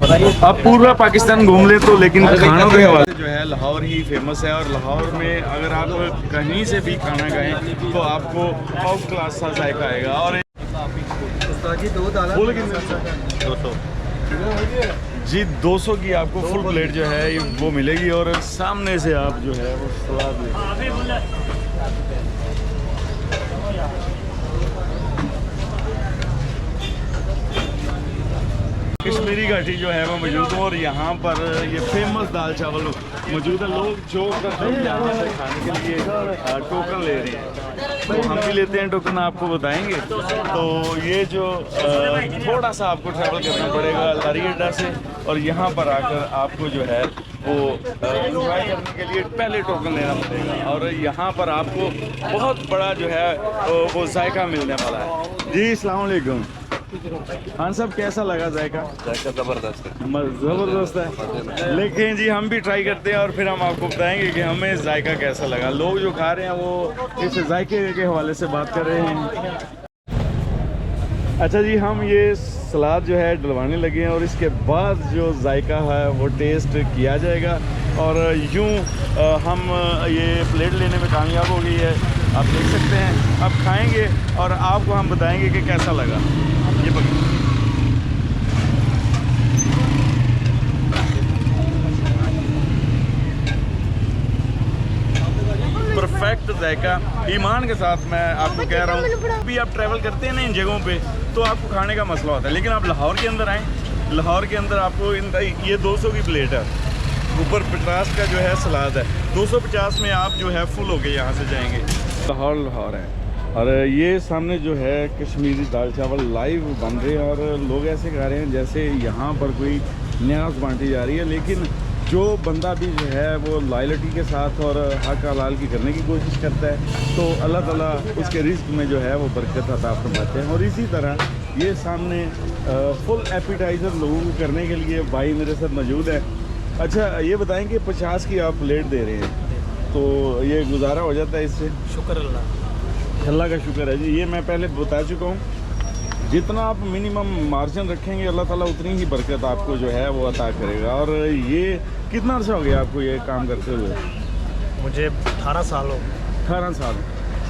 आप पूरा पाकिस्तान घूम ले तो, लेकिन खानों के हवाले जो है लाहौर ही फेमस है। और लाहौर में अगर आप कहीं से भी खाना खाएं तो आपको फर्स्ट क्लास सा जायका आएगा। और जी 200 की आपको फुल प्लेट जो है वो मिलेगी। और सामने से आप जो है वो सलाद कश्मीरी घाटी जो है वो मौजूद है। और यहाँ पर ये फेमस दाल चावल मौजूद है। लोग जो यहाँ से खाने के लिए टोकन ले रहे हैं, तो हम भी लेते हैं टोकन, आपको बताएंगे। तो ये जो थोड़ा सा आपको ट्रैवल करना पड़ेगा लारी अड्डा से, और यहाँ पर आकर आपको जो है वो एंजॉय करने के लिए पहले टोकन लेना पड़ेगा। और यहाँ पर आपको बहुत बड़ा जो है वो जायका मिलने वाला है। जी अस्सलाम वालेकुम खान साहब, कैसा लगा जायका? जायका ज़बरदस्त है, ज़बरदस्त है। लेकिन जी हम भी ट्राई करते हैं और फिर हम आपको बताएंगे कि हमें जायका कैसा लगा। लोग जो खा रहे हैं वो इस जायके के हवाले से बात कर रहे हैं। अच्छा जी, हम ये सलाद जो है डलवाने लगे हैं और इसके बाद जो जायका है वो टेस्ट किया जाएगा। और यूँ हम ये प्लेट लेने में कामयाब हो गई है, आप देख सकते हैं। अब खाएंगे और आपको हम बताएंगे कि कैसा लगा। ये परफेक्ट जायका, ईमान के साथ मैं आपको कह रहा हूँ। अभी आप ट्रैवल करते हैं ना इन जगहों पे, तो आपको खाने का मसला होता है। लेकिन आप लाहौर के अंदर आएँ, लाहौर के अंदर आपको ये 200 की प्लेट है, ऊपर 50 का जो है सलाद है। 250 में आप जो है फुल हो के यहाँ से जाएंगे। लाहौर है। और ये सामने जो है कश्मीरी दाल चावल लाइव बन रहे हैं और लोग ऐसे खा रहे हैं जैसे यहाँ पर कोई न्याज बांटी जा रही है। लेकिन जो बंदा भी जो है वो लॉयल्टी के साथ और हक हलाल की करने की कोशिश करता है, तो अल्लाह ताला उसके रिस्क में जो है वो बरकत अता फरमाते हैं। और इसी तरह ये सामने फुल एपिटाइज़र लोगों को करने के लिए भाई मेरे साथ मौजूद है। अच्छा ये बताएं कि 50 की आप प्लेट दे रहे हैं, तो ये गुजारा हो जाता है इससे? शुक्र अल्लाह का शुक्र है जी। ये मैं पहले बता चुका हूँ, जितना आप मिनिमम मार्जिन रखेंगे अल्लाह ताला उतनी ही बरकत आपको जो है वो अता करेगा। और ये कितना अर्सा हो गया आपको ये काम करते हुए? मुझे 18 साल हो गए। 18 साल।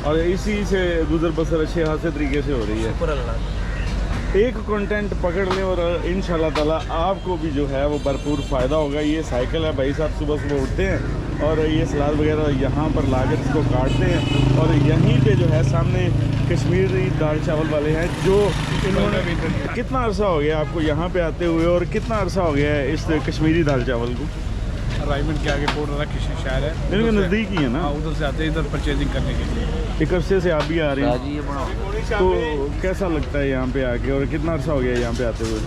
और इसी से गुजर बसर अच्छे खासे तरीके से हो रही है। शुक्र अल्लाह। एक कंटेंट पकड़ लें और इंशाल्लाह ताला आपको भी जो है वो भरपूर फ़ायदा होगा। ये साइकिल है, भाई साहब सुबह सुबह उठते हैं और ये सलाद वगैरह यहाँ पर लाकर इसको काटते हैं। और यहीं पे जो है सामने कश्मीरी दाल चावल वाले हैं, जो इन्होंने कितना अरसा हो गया आपको यहाँ पे आते हुए, और कितना अरसा हो गया है इस कश्मीरी दाल चावल को? रायमंड के आगे कोटरा किसी शहर है, इनके नज़दीक ही है ना? उधर से आते हैं इधर परचेजिंग करने के लिए। एक अरसे से आप भी आ रहे हैं, तो कैसा लगता है यहाँ पे आके, और कितना अर्सा हो गया यहाँ पे आते हुए?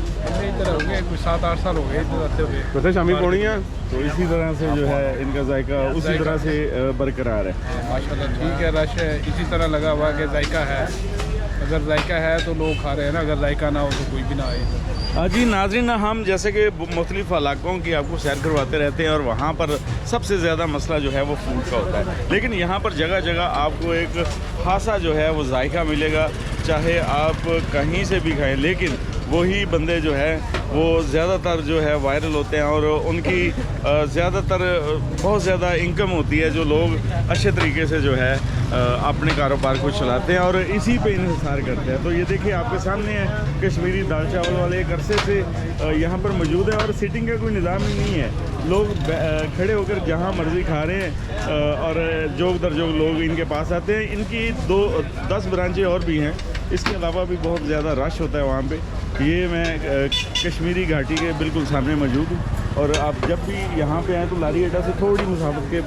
इधर हो गए कुछ 7-8 साल हो गए इधर आते हुए। पता शामी पौड़ी है, तो इसी तरह से जो है इनका जायका उसी तरह से बरकरार है। माशाल्लाह ठीक है, रश है, इसी तरह लगा हुआ कि जायका है। अगर जायका है तो लोग खा रहे हैं ना, अगर जायका ना हो तो कोई भी ना आए। हाँ जी नाज़रीन, हम जैसे कि मुख्तलिफ़ इलाकों की आपको सैर करवाते रहते हैं और वहाँ पर सबसे ज़्यादा मसला जो है वो फूड का होता है। लेकिन यहाँ पर जगह जगह आपको एक खासा जो है वो जायका मिलेगा, चाहे आप कहीं से भी खाएं। लेकिन वही बंदे जो है वो ज़्यादातर जो है वायरल होते हैं और उनकी ज़्यादातर बहुत ज़्यादा इनकम होती है, जो लोग अच्छे तरीके से जो है अपने कारोबार को चलाते हैं और इसी पे इन्हिसार करते हैं। तो ये देखिए आपके सामने है कश्मीरी दाल चावल वाले, एक अरसे से यहाँ पर मौजूद है और सिटिंग का कोई निज़ाम ही नहीं है। लोग खड़े होकर जहाँ मर्ज़ी खा रहे हैं और जोग दर जोग लोग इनके पास आते हैं। इनकी 10 ब्रांचें और भी हैं, इसके अलावा भी बहुत ज़्यादा रश होता है वहाँ पे। ये मैं कश्मीरी घाटी के बिल्कुल सामने मौजूद हूँ और आप जब भी यहाँ पे आएँ तो लारी अड्डा से थोड़ी मुसाफत के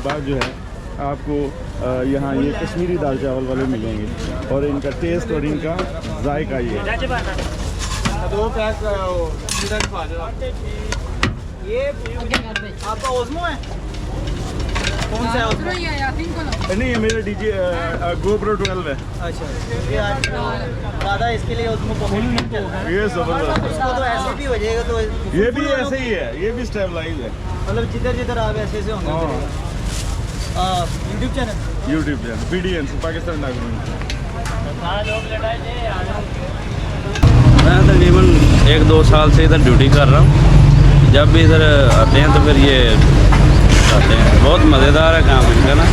बाद जो है आपको यहाँ ये कश्मीरी दाल चावल वाले मिलेंगे और इनका टेस्ट और इनका जायका ये आपका ओज़मो है? कौन सा है? नहीं, ये मेरा डीजे GoPro 12 है। अच्छा, दादा इसके लिए ओज़मो ये ज़बरदस्त। इसको तो ऐसे भी हो जाएगा, तो ये भी ऐसे ही है, ये भी स्टेबलाइज है। मतलब जिधर जिधर आप ऐसे से होंगे। YouTube channel PDN Pakistan document. मैं तकरीबन 1-2 साल से इधर ड्यूटी कर रहा हूँ। जब भी इधर आते हैं तो फिर ये खाते हैं। बहुत मज़ेदार है काम इनका ना,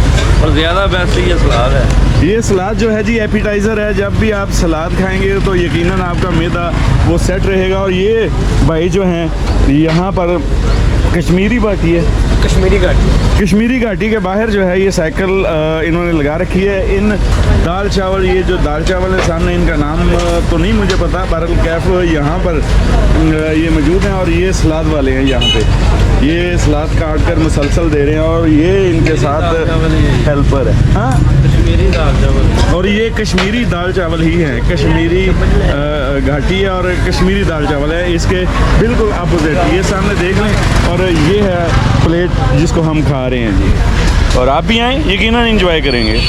और ज़्यादा बेस्ट ये सलाद है। ये सलाद जो है जी एपिटाइज़र है। जब भी आप सलाद खाएंगे तो यकीनन आपका मैदा वो सेट रहेगा। और ये भाई जो हैं यहाँ पर कश्मीरी बाटी है, कश्मीरी घाटी के बाहर जो है ये साइकिल इन्होंने लगा रखी है। इन दाल चावल, ये जो दाल चावल है सामने, इनका नाम तो नहीं मुझे पता, बहरहाल कैफ यहाँ पर ये मौजूद हैं। और ये सलाद वाले हैं यहाँ पे, ये सलाद काट कर मुसलसल दे रहे हैं। और ये इनके साथ हेल्पर है। हाँ, कश्मीरी दाल चावल। और ये कश्मीरी दाल चावल ही है, कश्मीरी घाटी है और कश्मीरी दाल चावल है। इसके बिल्कुल अपोजिट ये सामने देख लें। और ये है प्लेट जिसको हम खा रहे हैं जी। और आप भी आएँ, यकीनन एंजॉय करेंगे।